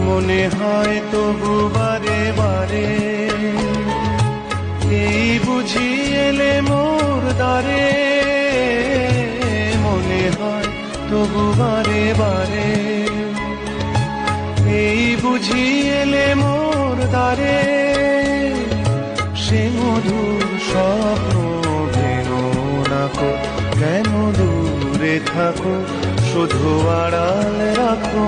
মনে হয় তবু বারে বারে, এই বুঝি এলে মোর দ্বারে। মনে হয় তবু বারে বারে, এই বুঝি এলে মোর দ্বারে। সে মধুর স্বপ্ন ভেঙো না কো, কেন দূরে থাকো, শুধু আড়াল রাখো।